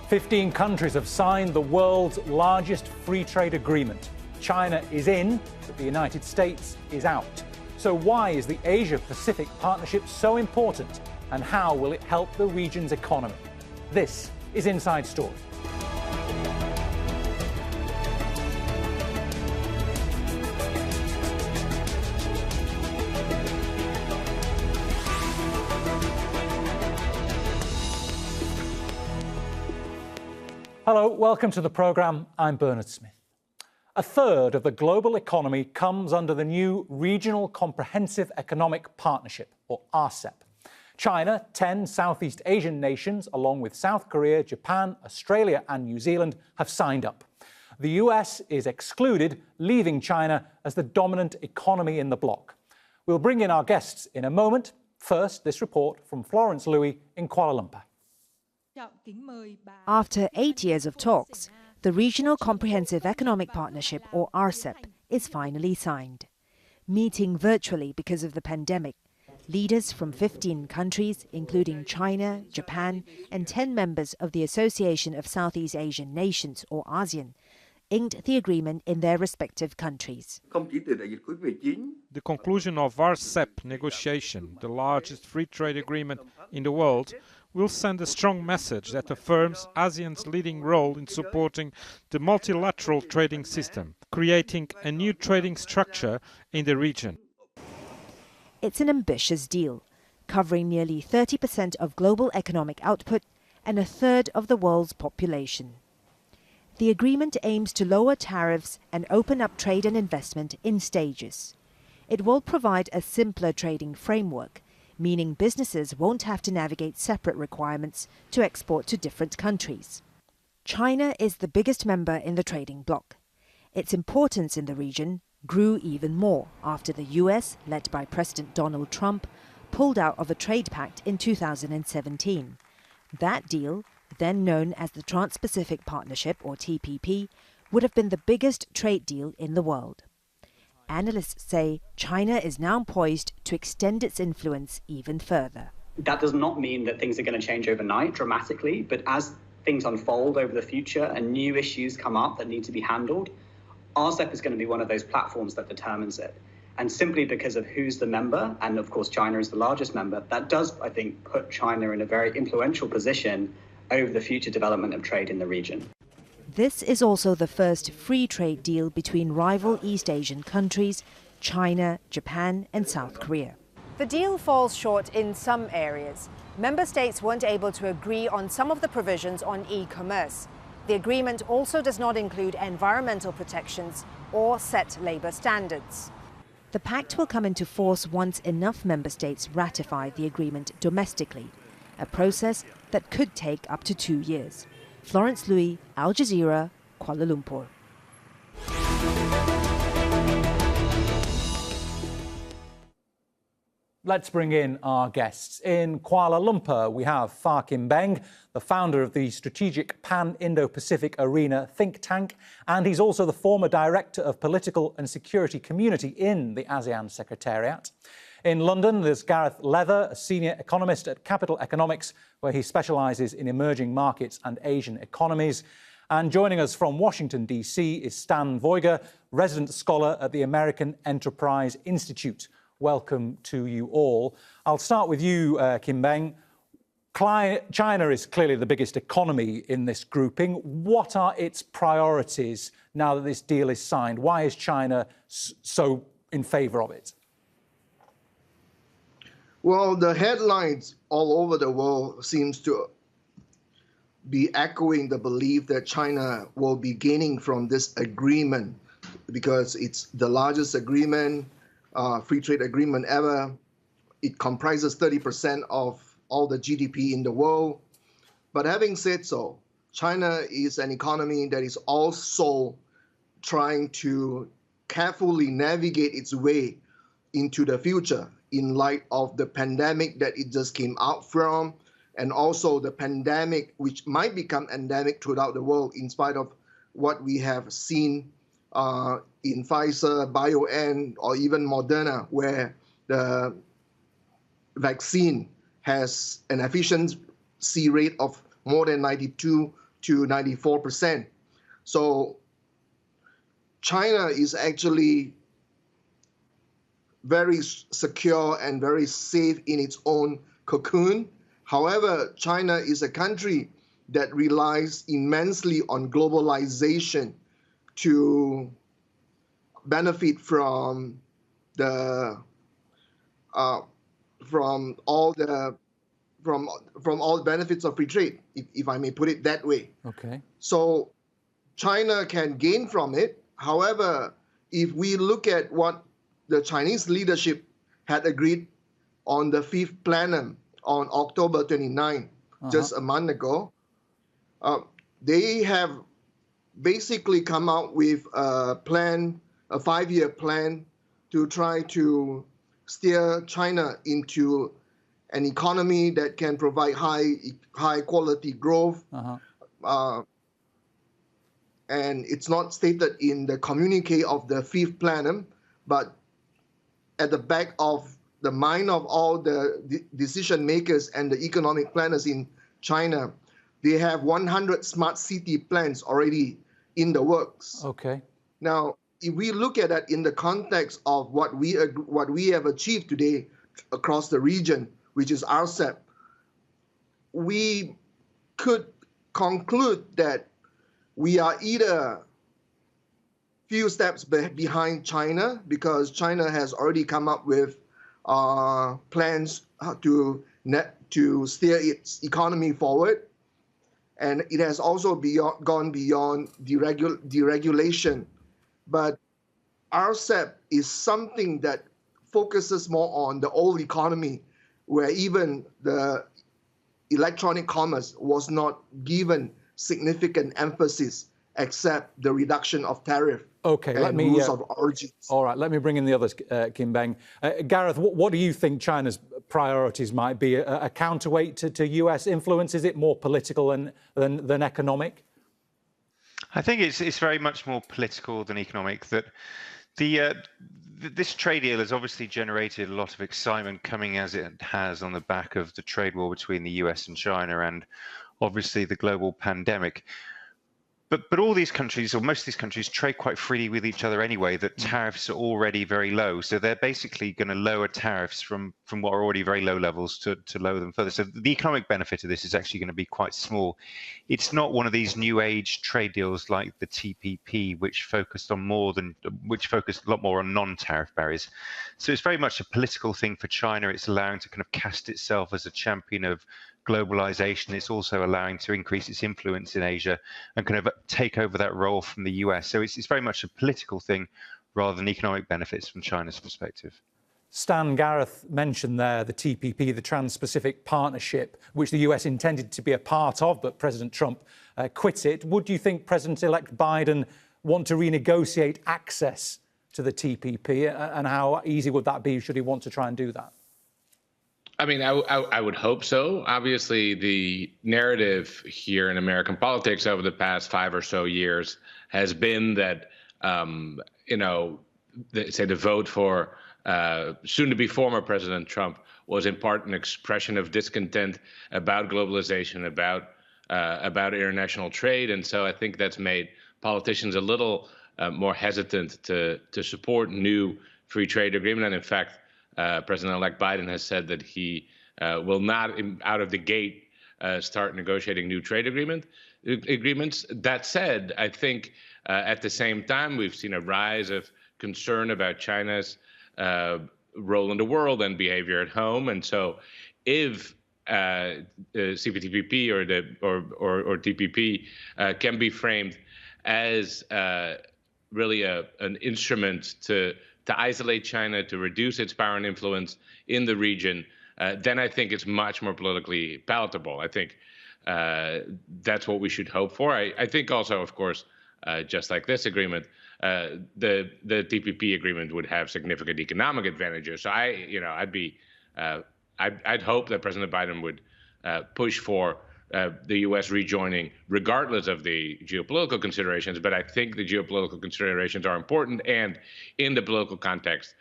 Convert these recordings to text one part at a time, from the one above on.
15 countries have signed the world's largest free trade agreement. China is in, but the United States is out. So why is the Asia-Pacific Partnership so important, and how will it help the region's economy? This is Inside Story. Hello, welcome to the programme. I'm Bernard Smith. A third of the global economy comes under the new Regional Comprehensive Economic Partnership, or RCEP. China, 10 Southeast Asian nations, along with South Korea, Japan, Australia and New Zealand, have signed up. The US is excluded, leaving China as the dominant economy in the bloc. We'll bring in our guests in a moment. First, this report from Florence Louis in Kuala Lumpur. After 8 years of talks, the Regional Comprehensive Economic Partnership, or RCEP, is finally signed. Meeting virtually because of the pandemic, leaders from 15 countries, including China, Japan, and 10 members of the Association of Southeast Asian Nations, or ASEAN, inked the agreement in their respective countries. The conclusion of RCEP negotiation, the largest free trade agreement in the world, will send a strong message that affirms ASEAN's leading role in supporting the multilateral trading system, creating a new trading structure in the region. It's an ambitious deal, covering nearly 30% of global economic output and a third of the world's population. The agreement aims to lower tariffs and open up trade and investment in stages. It will provide a simpler trading framework, meaning businesses won't have to navigate separate requirements to export to different countries. China is the biggest member in the trading bloc. Its importance in the region grew even more after the US, led by President Donald Trump, pulled out of a trade pact in 2017. That deal, then known as the Trans-Pacific Partnership, or TPP, would have been the biggest trade deal in the world. Analysts say China is now poised to extend its influence even further. That does not mean that things are going to change overnight dramatically, but as things unfold over the future and new issues come up that need to be handled, RCEP is going to be one of those platforms that determines it. And simply because of who's the member, and of course China is the largest member, that does, I think, put China in a very influential position over the future development of trade in the region. This is also the first free trade deal between rival East Asian countries, China, Japan and South Korea. The deal falls short in some areas. Member states weren't able to agree on some of the provisions on e-commerce. The agreement also does not include environmental protections or set labour standards. The pact will come into force once enough member states ratify the agreement domestically, a process that could take up to 2 years. Florence Louis, Aljazeera, Kuala Lumpur. Let's bring in our guests. In Kuala Lumpur, we have Kim Beng, the founder of the Strategic Pan-Indo-Pacific Arena think tank, and he's also the former Director of Political and Security Community in the ASEAN Secretariat. In London, there's Gareth Leather, a senior economist at Capital Economics, where he specialises in emerging markets and Asian economies. And joining us from Washington, D.C. is Stan Voiger, resident scholar at the American Enterprise Institute. Welcome to you all. I'll start with you, Kim Beng. China is clearly the biggest economy in this grouping. What are its priorities now that this deal is signed? Why is China so in favour of it? Well, the headlines all over the world seems to be echoing the belief that China will be gaining from this agreement because it's the largest agreement, free trade agreement ever. It comprises 30% of all the GDP in the world. But having said so, China is an economy that is also trying to carefully navigate its way into the future in light of the pandemic that it just came out from, and also the pandemic which might become endemic throughout the world in spite of what we have seen in Pfizer, BioNTech, or even Moderna, where the vaccine has an efficiency rate of more than 92 to 94%. So China is actually very secure and very safe in its own cocoon. However, China is a country that relies immensely on globalization to benefit from the from all the benefits of free trade, if I may put it that way. Okay. So China can gain from it. However, if we look at what the Chinese leadership had agreed on the 5th plenum on October 29, just a month ago, they have basically come out with a plan, a 5-year plan to try to steer China into an economy that can provide high quality growth. And it's not stated in the communique of the 5th plenum, but at the back of the mind of all the decision makers and the economic planners in China, they have 100 smart city plans already in the works. Okay. Now, if we look at that in the context of what we have achieved today across the region, which is RCEP, we could conclude that we are either few steps behind China, because China has already come up with plans to steer its economy forward, and it has also gone beyond deregulation. But RCEP is something that focuses more on the old economy, where even the electronic commerce was not given significant emphasis except the reduction of tariff and rules of origins. All right, let me bring in the others, Kim Beng. Gareth, what do you think China's priorities might be? A counterweight to US influence? Is it more political than economic? I think it's very much more political than economic. That this trade deal has obviously generated a lot of excitement, coming as it has on the back of the trade war between the US and China, and obviously the global pandemic. But all these countries, or most of these countries, trade quite freely with each other anyway. That tariffs are already very low, so they're basically going to lower tariffs from what are already very low levels to lower them further. So the economic benefit of this is actually going to be quite small. It's not one of these new age trade deals like the TPP, which focused a lot more on non-tariff barriers. So it's very much a political thing for China. It's allowing to kind of cast itself as a champion of globalization. It's also allowing to increase its influence in Asia and kind of take over that role from the US. So it's very much a political thing rather than economic benefits from China's perspective. Stan, Gareth mentioned there the TPP, the Trans-Pacific Partnership, which the US intended to be a part of, but President Trump quit it. Would you think President-elect Biden want to renegotiate access to the TPP, and how easy would that be should he want to try and do that? I mean, I would hope so. Obviously, the narrative here in American politics over the past 5 or so years has been that, the vote for soon-to-be former President Trump was in part an expression of discontent about globalization, about international trade, and so I think that's made politicians a little more hesitant to support new free trade agreement. And in fact, President-elect Biden has said that he will not, out of the gate, start negotiating new trade agreements. That said, I think at the same time, we've seen a rise of concern about China's role in the world and behavior at home. And so if CPTPP or TPP can be framed as really an instrument to isolate China, to reduce its power and influence in the region, then I think it's much more politically palatable. I think that's what we should hope for. I think also, of course, just like this agreement, the TPP agreement would have significant economic advantages. So I'd hope that President Biden would push for the U.S. rejoining, regardless of the geopolitical considerations. But I think the geopolitical considerations are important, and in the political context,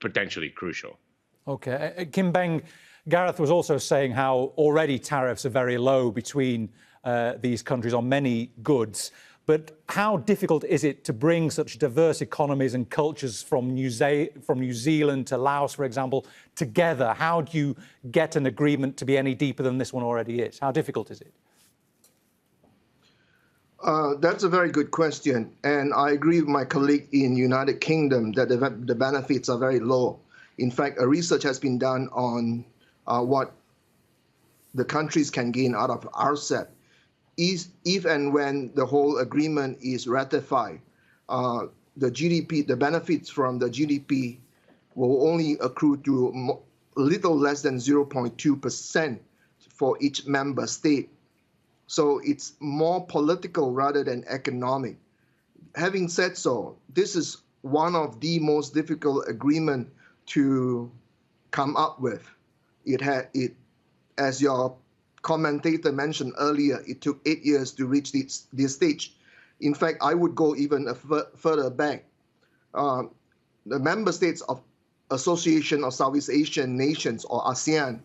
potentially crucial. Okay, Kim Beng, Gareth was also saying how already tariffs are very low between these countries on many goods. But how difficult is it to bring such diverse economies and cultures from New Zealand to Laos, for example, together? How do you get an agreement to be any deeper than this one already is? How difficult is it? That's a very good question. And I agree with my colleague in United Kingdom that the benefits are very low. In fact, a research has been done on what the countries can gain out of RCEP. If and when the whole agreement is ratified, the GDP, the benefits from the GDP will only accrue to a little less than 0.2% for each member state. So it's more political rather than economic. Having said so, this is one of the most difficult agreements to come up with. As your commentator mentioned earlier, it took 8 years to reach this stage. In fact, I would go even further back. The member states of Association of Southeast Asian Nations, or ASEAN,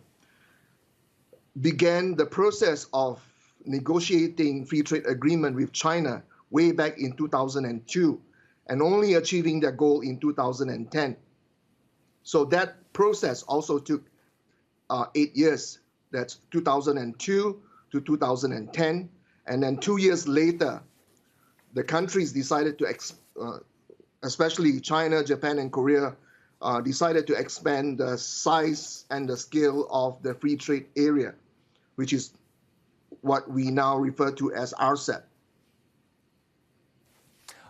began the process of negotiating free trade agreement with China way back in 2002, and only achieving their goal in 2010. So that process also took 8 years. That's 2002 to 2010. And then 2 years later, the countries decided to, especially China, Japan, and Korea, decided to expand the size and the scale of the free trade area, which is what we now refer to as RCEP.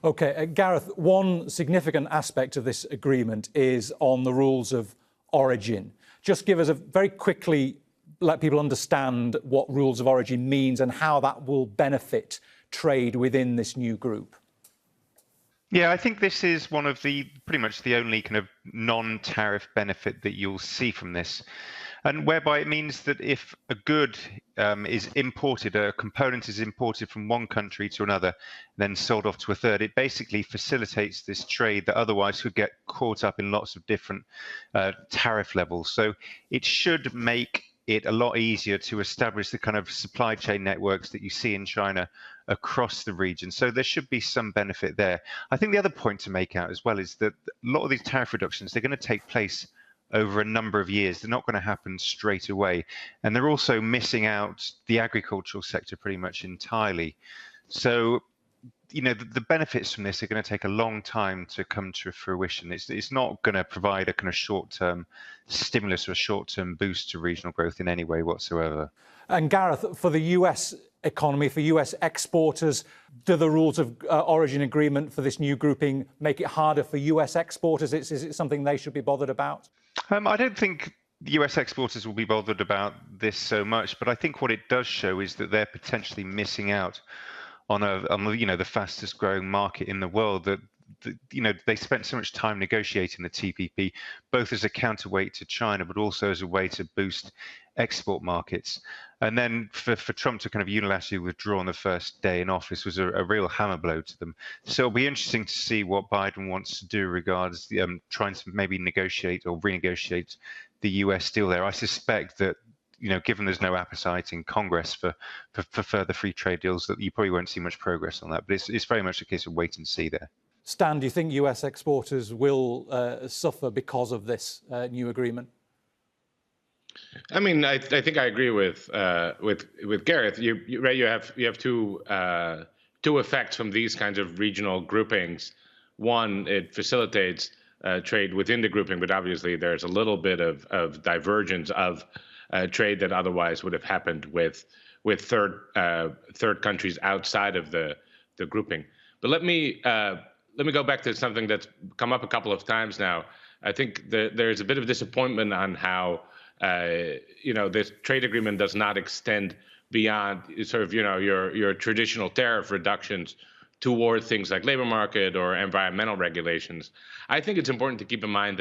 OK, Gareth, one significant aspect of this agreement is on the rules of origin. Just give us very quickly, let people understand what rules of origin means and how that will benefit trade within this new group. Yeah, I think this is one of pretty much the only kind of non-tariff benefit that you'll see from this. And whereby it means that if a good is imported, a component is imported from one country to another, then sold off to a third, it basically facilitates this trade that otherwise could get caught up in lots of different tariff levels. So it should make it a lot easier to establish the kind of supply chain networks that you see in China across the region. So there should be some benefit there. I think the other point to make out as well is that a lot of these tariff reductions, they're going to take place over a number of years. They're not going to happen straight away. And they're also missing out the agricultural sector pretty much entirely. So, you know, the benefits from this are going to take a long time to come to fruition. It's not going to provide a kind of short-term stimulus or a short-term boost to regional growth in any way whatsoever. And Gareth, for the US economy, for US exporters, do the rules of origin agreement for this new grouping make it harder for US exporters? Is it something they should be bothered about? I don't think US exporters will be bothered about this so much, but I think what it does show is that they're potentially missing out on the fastest growing market in the world. That they spent so much time negotiating the TPP, both as a counterweight to China, but also as a way to boost export markets. And then for Trump to kind of unilaterally withdraw on the first day in office was a real hammer blow to them. So it'll be interesting to see what Biden wants to do regards trying to maybe negotiate or renegotiate the US deal there. I suspect that, given there's no appetite in Congress for further free trade deals, that you probably won't see much progress on that. But it's very much a case of wait and see there. Stan, do you think US exporters will suffer because of this new agreement? I mean, I think I agree with Gareth. You have two effects from these kinds of regional groupings. One, it facilitates trade within the grouping, but obviously there's a little bit of divergence of trade that otherwise would have happened with third countries outside of the grouping. But let me go back to something that's come up a couple of times now. I think there's a bit of disappointment on how this trade agreement does not extend beyond sort of your traditional tariff reductions toward things like labor market or environmental regulations. I think it's important to keep in mind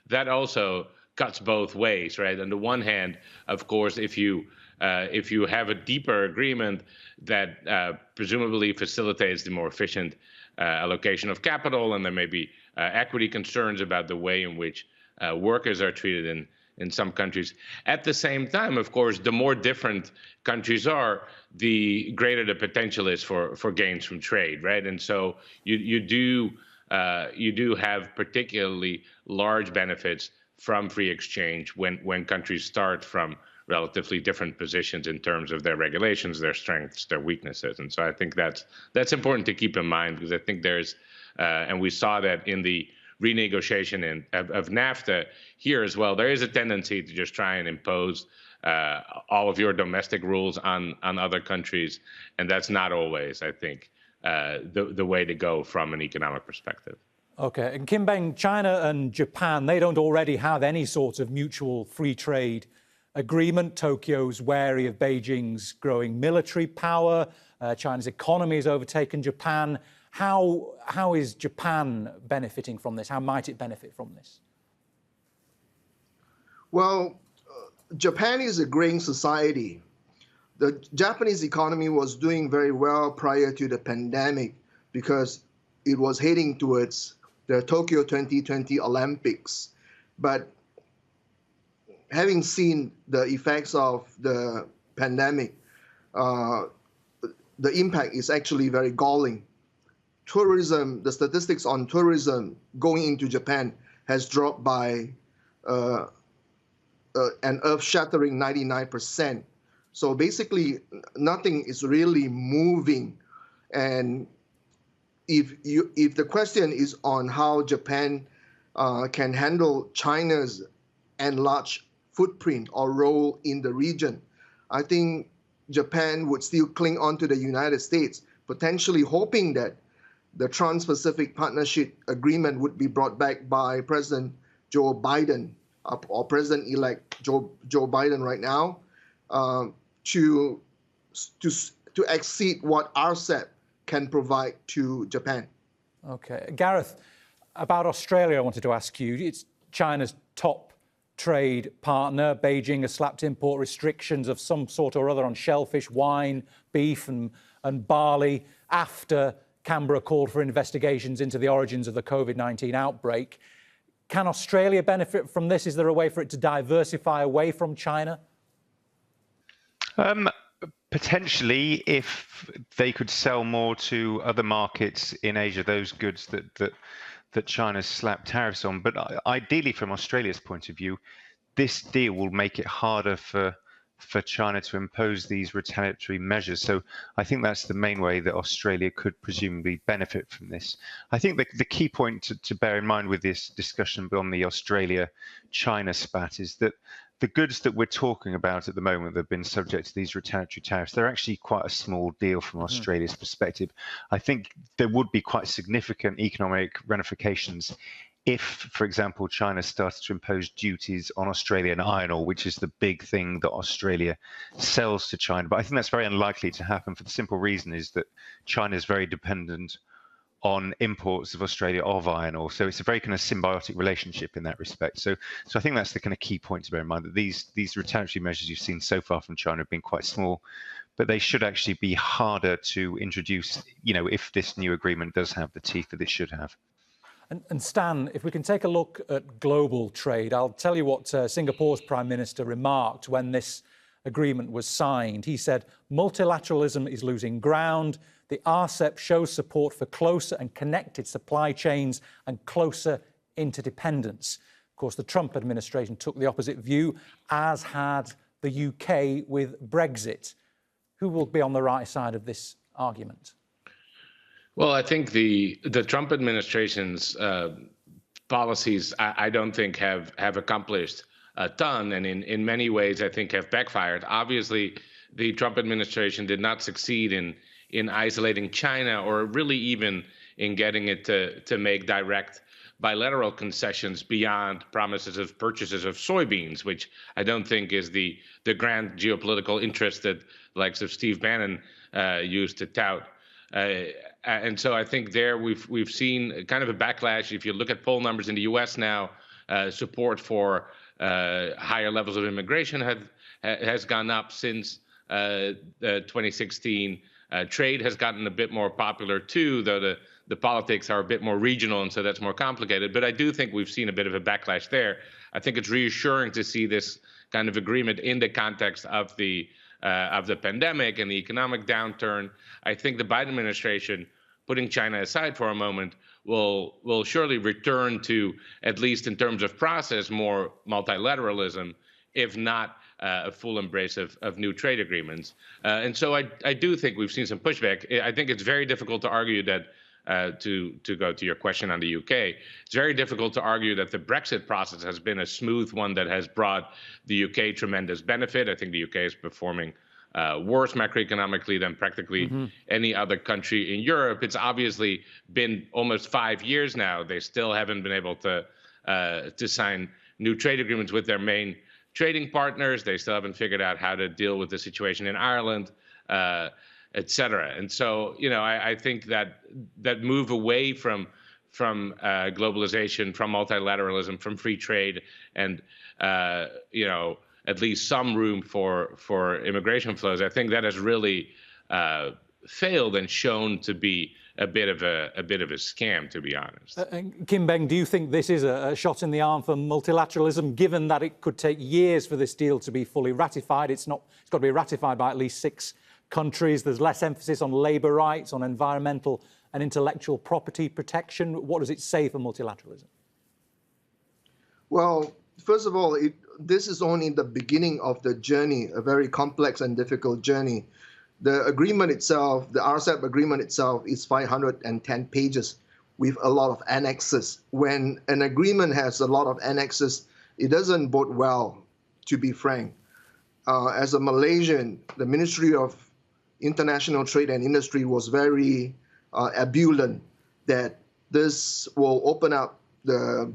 that also cuts both ways, right? On the one hand, of course, if you have a deeper agreement that presumably facilitates the more efficient allocation of capital, and there may be equity concerns about the way in which workers are treated in some countries. At the same time, of course, the more different countries are, the greater the potential is for gains from trade, right? And so you do have particularly large benefits from free exchange when countries start from relatively different positions in terms of their regulations, their strengths, their weaknesses. And so I think that's important to keep in mind, because I think there's, and we saw that in the renegotiation of NAFTA here as well, there is a tendency to just try and impose all of your domestic rules on other countries. And that's not always, I think, the way to go from an economic perspective. Okay, and Kim Beng, China and Japan, they don't already have any sort of mutual free trade agreement. Tokyo's wary of Beijing's growing military power. China's economy has overtaken Japan. How is Japan benefiting from this? How might it benefit from this? Well, Japan is a growing society. The Japanese economy was doing very well prior to the pandemic because it was heading towards the Tokyo 2020 Olympics. But having seen the effects of the pandemic, the impact is actually very galling. Tourism, the statistics on tourism going into Japan has dropped by an earth-shattering 99%. So basically, nothing is really moving. And if the question is on how Japan can handle China's enlarged footprint or role in the region, I think Japan would still cling on to the United States, potentially hoping that the Trans-Pacific Partnership Agreement would be brought back by President Joe Biden, or President-elect Joe Biden right now, to exceed what RCEP can provide to Japan. Okay. Gareth, about Australia, I wanted to ask you. It's China's top trade partner. Beijing has slapped import restrictions of some sort or other on shellfish, wine, beef and barley after Canberra called for investigations into the origins of the COVID-19 outbreak. Can Australia benefit from this? Is there a way for it to diversify away from China? Potentially, if they could sell more to other markets in Asia, those goods that China's slapped tariffs on. But ideally, from Australia's point of view, this deal will make it harder for China to impose these retaliatory measures. So I think that's the main way that Australia could presumably benefit from this. I think the key point to bear in mind with this discussion on the Australia-China spat is that the goods that we're talking about at the moment that have been subject to these retaliatory tariffs, they're actually quite a small deal from Australia's perspective. I think there would be quite significant economic ramifications if, for example, China started to impose duties on Australian iron ore, which is the big thing that Australia sells to China. But I think that's very unlikely to happen for the simple reason is that China is very dependent on imports of Australia of iron ore. So it's a very kind of symbiotic relationship in that respect. So I think that's the kind of key point to bear in mind, that these retaliatory measures you've seen so far from China have been quite small, but they should actually be harder to introduce, if this new agreement does have the teeth that it should have. And Stan, if we can take a look at global trade, I'll tell you what Singapore's Prime Minister remarked when this agreement was signed. He said, multilateralism is losing ground. The RCEP shows support for closer and connected supply chains and closer interdependence. Of course, the Trump administration took the opposite view, as had the UK with Brexit. Who will be on the right side of this argument? Well, I think the Trump administration's policies, I don't think have accomplished a ton, and in many ways, I think have backfired. Obviously, the Trump administration did not succeed in isolating China, or really even in getting it to make direct bilateral concessions beyond promises of purchases of soybeans, which I don't think is the grand geopolitical interest that the likes of Steve Bannon used to tout. And so I think there we've seen kind of a backlash. If you look at poll numbers in the U.S. now, support for higher levels of immigration has gone up since 2016. Trade has gotten a bit more popular too, though the politics are a bit more regional, and so that's more complicated. But I do think we've seen a bit of a backlash there. I think it's reassuring to see this kind of agreement in the context of the pandemic and the economic downturn. I think the Biden administration, putting China aside for a moment, will surely return to, at least in terms of process, more multilateralism, if not a full embrace of new trade agreements. And so I do think we've seen some pushback. I think it's very difficult to argue that, to go to your question on the UK, it's very difficult to argue that the Brexit process has been a smooth one that has brought the UK tremendous benefit. I think the UK is performing worse macroeconomically than practically any other country in Europe. It's obviously been almost 5 years now. They still haven't been able to sign new trade agreements with their main trading partners. They still haven't figured out how to deal with the situation in Ireland, et cetera. And so, I think that move away from globalization, from multilateralism, from free trade, and at least some room for immigration flows, I think that has really failed and shown to be a bit of a scam, to be honest. Kim Beng, do you think this is a shot in the arm for multilateralism, given that it could take years for this deal to be fully ratified? It's got to be ratified by at least 6 countries. There's less emphasis on labour rights, on environmental and intellectual property protection. What does it say for multilateralism? Well, first of all, this is only the beginning of the journey, a very complex and difficult journey. The agreement itself, the RCEP agreement itself, is 510 pages with a lot of annexes. When an agreement has a lot of annexes, it doesn't bode well, to be frank. As a Malaysian, the Ministry of International Trade and Industry was very ebullient that this will open up the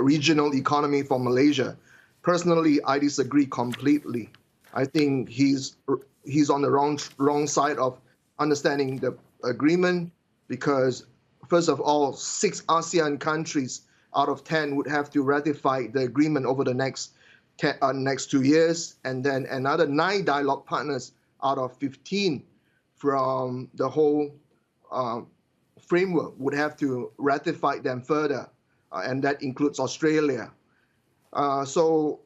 regional economy for Malaysia. Personally, I disagree completely. I think he's on the wrong side of understanding the agreement, because first of all, 6 ASEAN countries out of 10 would have to ratify the agreement over the next 2 years, and then another 9 dialogue partners out of 15 from the whole framework would have to ratify them further, and that includes Australia. So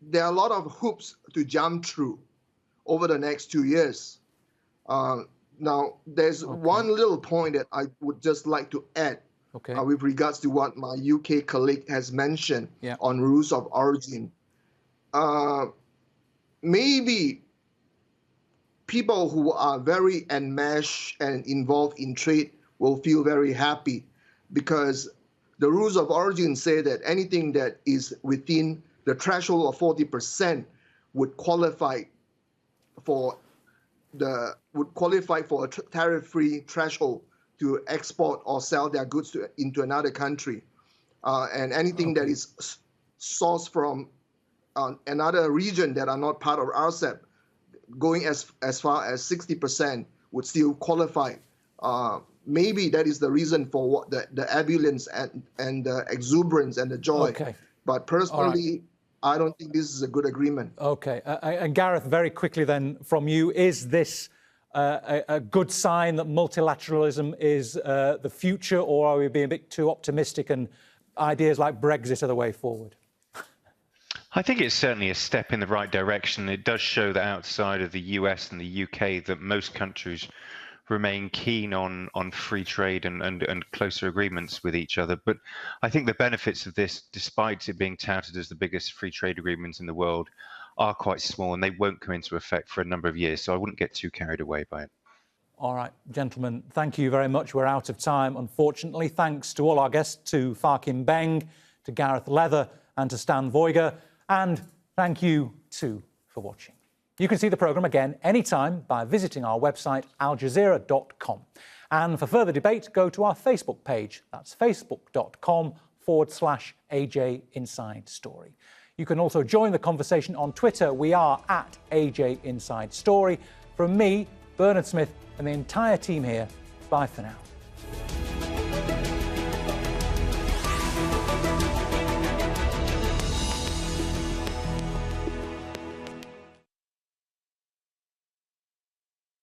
there are a lot of hoops to jump through over the next 2 years. Now, there's one little point that I would just like to add with regards to what my UK colleague has mentioned on rules of origin. Maybe people who are very enmeshed and involved in trade will feel very happy, because the rules of origin say that anything that is within the threshold of 40% would qualify for a tariff-free threshold to export or sell their goods into another country, and anything that is sourced from another region that are not part of RCEP, going as far as 60% would still qualify. Maybe that is the reason for what the ebullience and the exuberance and the joy. But personally, I don't think this is a good agreement. And Gareth, very quickly then from you, is this a good sign that multilateralism is the future, or are we being a bit too optimistic and ideas like Brexit are the way forward? I think it's certainly a step in the right direction. It does show that outside of the US and the UK that most countries remain keen on free trade and closer agreements with each other. But I think the benefits of this, despite it being touted as the biggest free trade agreements in the world, are quite small, and they won't come into effect for a number of years. So I wouldn't get too carried away by it. All right, gentlemen, thank you very much. We're out of time, unfortunately. Thanks to all our guests, to Kim Beng, to Gareth Leather, and to Stan Voiger. And thank you, too, for watching. You can see the programme again anytime by visiting our website, aljazeera.com. And for further debate, go to our Facebook page. That's facebook.com/AJ Inside Story. You can also join the conversation on Twitter. We are at AJ Inside Story. From me, Bernard Smith, and the entire team here, bye for now.